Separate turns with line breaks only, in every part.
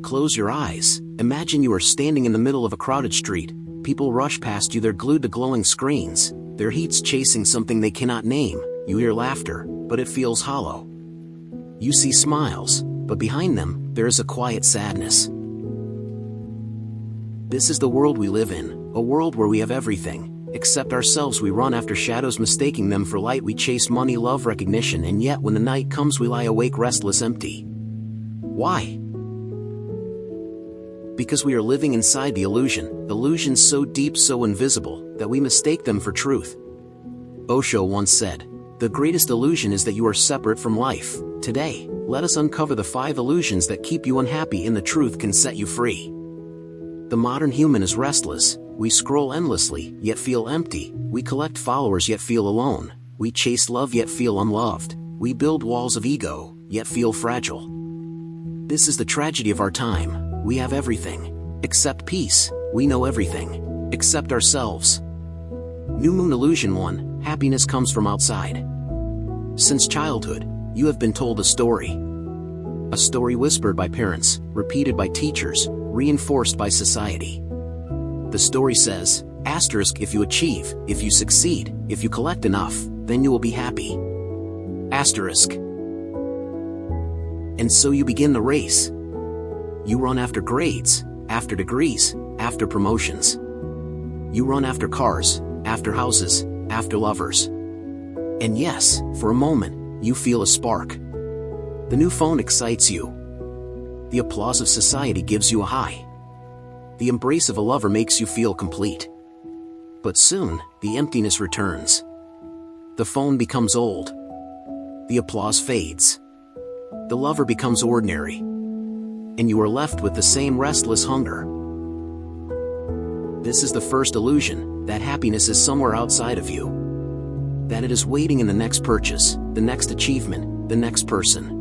Close your eyes. Imagine you are standing in the middle of a crowded street. People rush past you, they're glued to glowing screens. Their heat's chasing something they cannot name. You hear laughter, but it feels hollow. You see smiles, but behind them, there is a quiet sadness. This is the world we live in, a world where we have everything, except ourselves. We run after shadows, mistaking them for light. We chase money, love, recognition, and yet when the night comes we lie awake, restless, empty. Why? Because we are living inside the illusions so deep, so invisible, that we mistake them for truth. Osho once said, "The greatest illusion is that you are separate from life." Today, let us uncover the 5 illusions that keep you unhappy, and the truth can set you free. The modern human is restless. We scroll endlessly, yet feel empty. We collect followers, yet feel alone. We chase love, yet feel unloved. We build walls of ego, yet feel fragile. This is the tragedy of our time. We have everything, except peace. We know everything, except ourselves. New Moon Illusion 1. Happiness comes from outside. Since childhood, you have been told a story. A story whispered by parents, repeated by teachers, reinforced by society. The story says, asterisk, if you achieve, if you succeed, if you collect enough, then you will be happy. Asterisk. And so you begin the race. You run after grades, after degrees, after promotions. You run after cars, after houses, after lovers. And yes, for a moment, you feel a spark. The new phone excites you. The applause of society gives you a high. The embrace of a lover makes you feel complete. But soon, the emptiness returns. The phone becomes old. The applause fades. The lover becomes ordinary. And you are left with the same restless hunger. This is the first illusion, that happiness is somewhere outside of you. That it is waiting in the next purchase, the next achievement, the next person.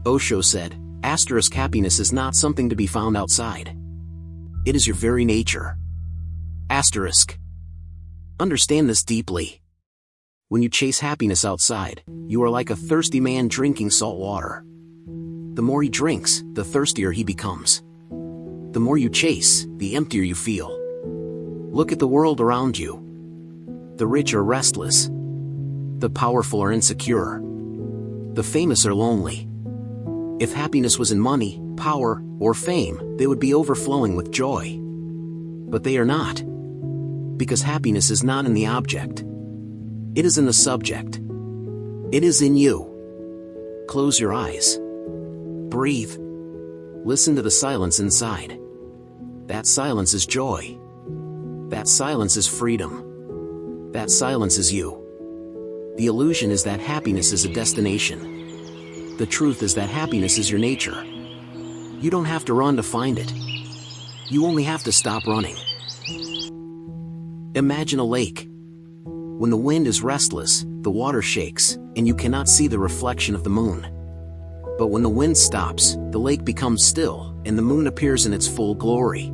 Osho said, asterisk, happiness is not something to be found outside. It is your very nature. Asterisk. Understand this deeply. When you chase happiness outside, you are like a thirsty man drinking salt water. The more he drinks, the thirstier he becomes. The more you chase, the emptier you feel. Look at the world around you. The rich are restless. The powerful are insecure. The famous are lonely. If happiness was in money, power, or fame, they would be overflowing with joy. But they are not. Because happiness is not in the object. It is in the subject. It is in you. Close your eyes. Breathe. Listen to the silence inside. That silence is joy. That silence is freedom. That silence is you. The illusion is that happiness is a destination. The truth is that happiness is your nature. You don't have to run to find it. You only have to stop running. Imagine a lake. When the wind is restless, the water shakes, and you cannot see the reflection of the moon. But when the wind stops, the lake becomes still, and the moon appears in its full glory.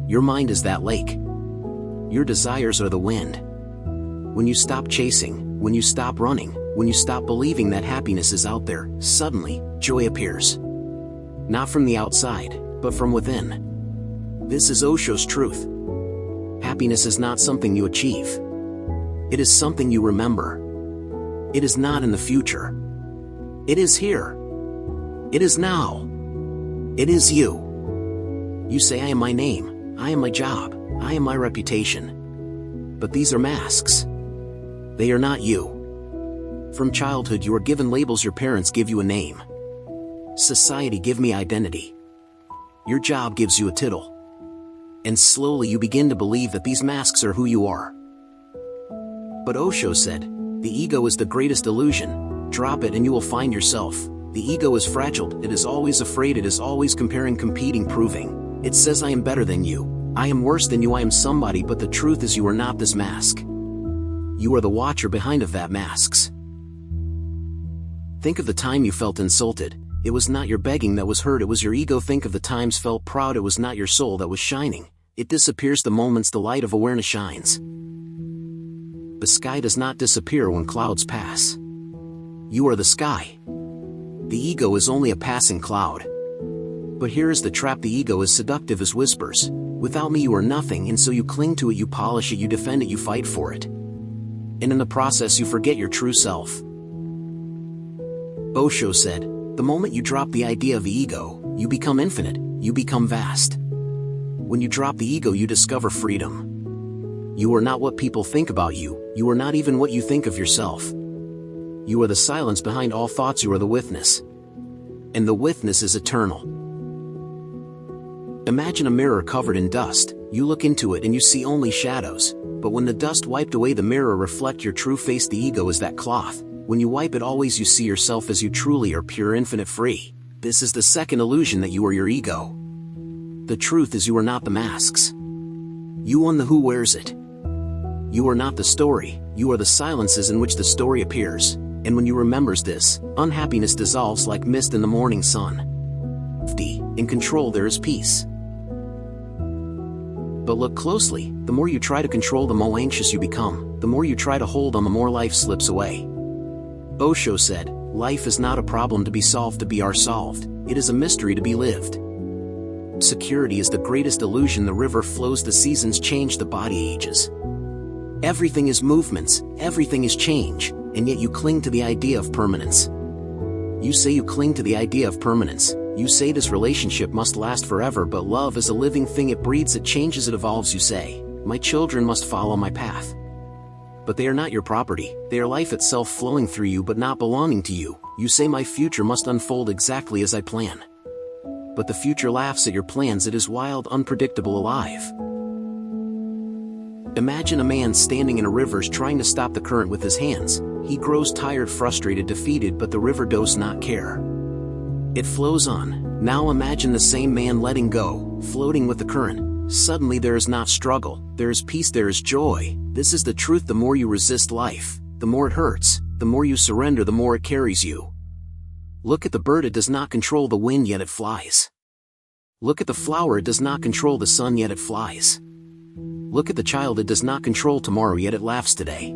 Your mind is that lake. Your desires are the wind. When you stop chasing, when you stop running, when you stop believing that happiness is out there, suddenly, joy appears. Not from the outside, but from within. This is Osho's truth. Happiness is not something you achieve. It is something you remember. It is not in the future. It is here. It is now. It is you. You say, I am my name, I am my job, I am my reputation. But these are masks. They are not you. From childhood you are given labels. Your parents give you a name. Society give me identity. Your job gives you a title. And slowly you begin to believe that these masks are who you are. But Osho said, the ego is the greatest illusion. Drop it and you will find yourself. The ego is fragile, it is always afraid, it is always comparing, competing, proving. It says I am better than you, I am worse than you, I am somebody, but the truth is you are not this mask. You are the watcher behind of that masks. Think of the time you felt insulted. It was not your begging that was heard, it was your ego. Think of the times felt proud, it was not your soul that was shining. It disappears the moments the light of awareness shines. The sky does not disappear when clouds pass. You are the sky. The ego is only a passing cloud. But here is the trap: the ego is seductive as whispers. Without me you are nothing, and so you cling to it, you polish it, you defend it, you fight for it. And in the process you forget your true self. Osho said, the moment you drop the idea of the ego, you become infinite, you become vast. When you drop the ego you discover freedom. You are not what people think about you, you are not even what you think of yourself. You are the silence behind all thoughts, you are the witness. And the witness is eternal. Imagine a mirror covered in dust. You look into it and you see only shadows. But when the dust wiped away, the mirror reflect your true face. The ego is that cloth. When you wipe it, always you see yourself as you truly are, pure, infinite, free. This is the second illusion, that you are your ego. The truth is you are not the masks. You are the who wears it. You are not the story, you are the silences in which the story appears. And when you remembers this, unhappiness dissolves like mist in the morning sun. In control there is peace. But look closely, the more you try to control, the more anxious you become. The more you try to hold on, the more life slips away. Osho said, life is not a problem to be solved to be solved, it is a mystery to be lived. Security is the greatest illusion. The river flows, the seasons change, the body ages. Everything is movements, everything is change, and yet you cling to the idea of permanence. You say you cling to the idea of permanence. You say this relationship must last forever, but love is a living thing. It breathes, it changes, it evolves. You say, my children must follow my path. But they are not your property, they are life itself flowing through you but not belonging to you. You say my future must unfold exactly as I plan. But the future laughs at your plans. It is wild, unpredictable, alive. Imagine a man standing in a river trying to stop the current with his hands. He grows tired, frustrated, defeated, but the river does not care. It flows on. Now imagine the same man letting go, floating with the current. Suddenly there is not struggle, there is peace, there is joy. This is the truth. The more you resist life, the more it hurts. The more you surrender, the more it carries you. Look at the bird, it does not control the wind, yet it flies. Look at the flower, it does not control the sun, yet it flies. Look at the child, it does not control tomorrow, yet it laughs today.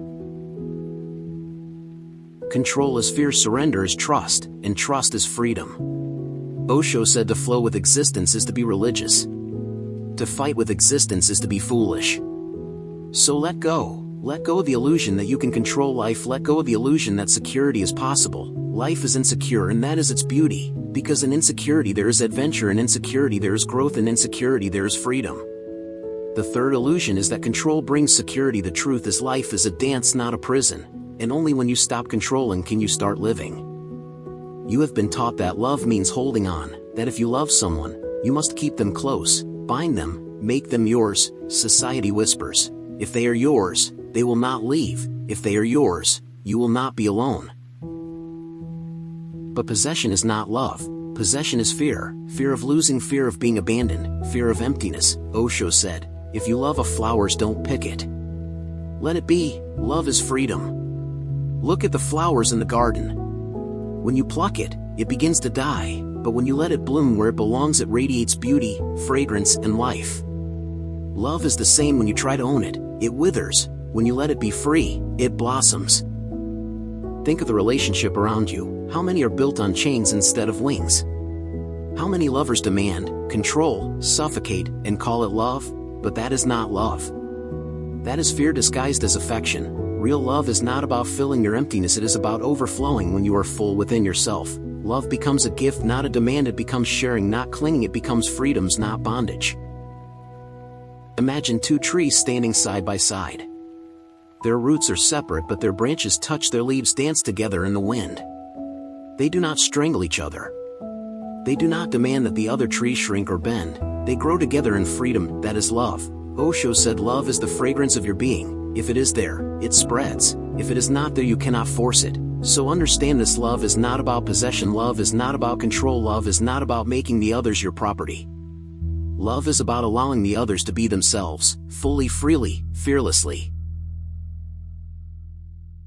Control is fear, surrender is trust, and trust is freedom. Osho said to flow with existence is to be religious. To fight with existence is to be foolish. So let go. Let go of the illusion that you can control life. Let go of the illusion that security is possible. Life is insecure, and that is its beauty. Because in insecurity there is adventure, in insecurity there is growth, in insecurity there is freedom. The third illusion is that control brings security. The truth is life is a dance, not a prison. And only when you stop controlling can you start living. You have been taught that love means holding on, that if you love someone, you must keep them close, bind them, make them yours. Society whispers, if they are yours, they will not leave. If they are yours, you will not be alone. But possession is not love. Possession is fear. Fear of losing, fear of being abandoned, fear of emptiness. Osho said, if you love a flowers, don't pick it. Let it be. Love is freedom. Look at the flowers in the garden. When you pluck it, it begins to die, but when you let it bloom where it belongs, it radiates beauty, fragrance, and life. Love is the same. When you try to own it, it withers. When you let it be free, it blossoms. Think of the relationship around you. How many are built on chains instead of wings? How many lovers demand, control, suffocate, and call it love? But that is not love. That is fear disguised as affection. Real love is not about filling your emptiness, it is about overflowing. When you are full within yourself, love becomes a gift, not a demand. It becomes sharing, not clinging. It becomes freedoms, not bondage. Imagine two trees standing side by side. Their roots are separate, but their branches touch, their leaves dance together in the wind. They do not strangle each other. They do not demand that the other tree shrink or bend. They grow together in freedom. That is love. Osho said love is the fragrance of your being. If it is there, it spreads. If it is not there, you cannot force it. So understand this: love is not about possession. Love is not about control. Love is not about making the others your property. Love is about allowing the others to be themselves, fully, freely, fearlessly.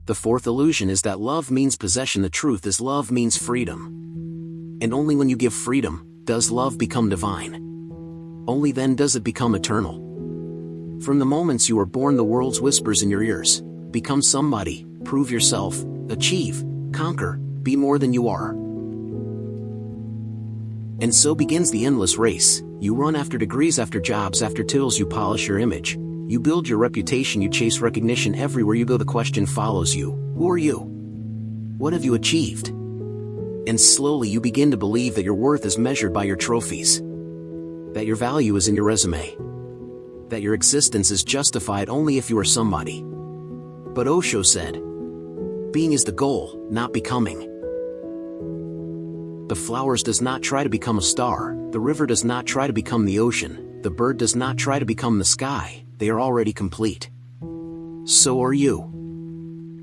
The fourth illusion is that love means possession. The truth is love means freedom. And only when you give freedom, does love become divine. Only then does it become eternal. From the moments you are born, the world's whispers in your ears. Become somebody, prove yourself, achieve, conquer, be more than you are. And so begins the endless race. You run after degrees, after jobs, after titles, you polish your image. You build your reputation, you chase recognition everywhere you go. The question follows you: who are you? What have you achieved? And slowly you begin to believe that your worth is measured by your trophies, that your value is in your resume, that your existence is justified only if you are somebody. But Osho said, being is the goal, not becoming. The flowers does not try to become a star, the river does not try to become the ocean, the bird does not try to become the sky, they are already complete. So are you.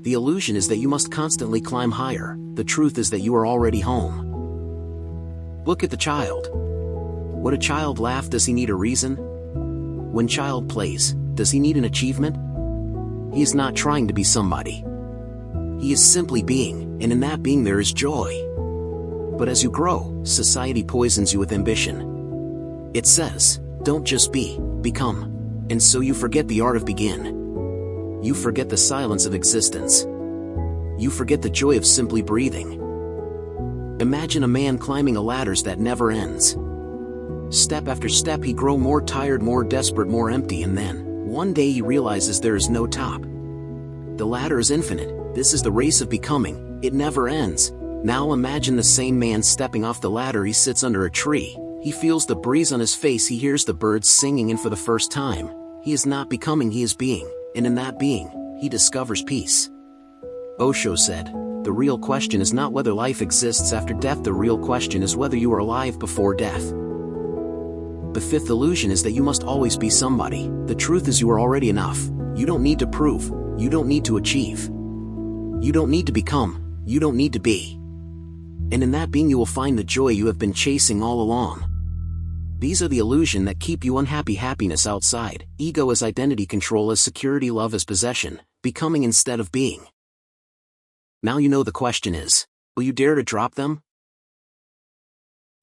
The illusion is that you must constantly climb higher, the truth is that you are already home. Look at the child. Would a child laugh? Does he need a reason? When child plays, does he need an achievement? He is not trying to be somebody. He is simply being, and in that being there is joy. But as you grow, society poisons you with ambition. It says, don't just be, become. And so you forget the art of begin. You forget the silence of existence. You forget the joy of simply breathing. Imagine a man climbing a ladder that never ends. Step after step he grows more tired, more desperate, more empty, and then, one day he realizes there is no top. The ladder is infinite, this is the race of becoming, it never ends. Now imagine the same man stepping off the ladder. He sits under a tree, he feels the breeze on his face, he hears the birds singing, and for the first time, he is not becoming, he is being, and in that being, he discovers peace. Osho said, the real question is not whether life exists after death, the real question is whether you are alive before death. The fifth illusion is that you must always be somebody. The truth is you are already enough. You don't need to prove, you don't need to achieve. You don't need to become, you don't need to be. And in that being you will find the joy you have been chasing all along. These are the illusion that keep you unhappy. Happiness outside, ego as identity, control as security, love as possession, becoming instead of being. Now you know the question is, will you dare to drop them?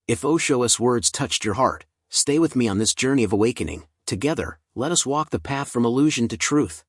If Osho's words touched your heart, stay with me on this journey of awakening. Together, let us walk the path from illusion to truth.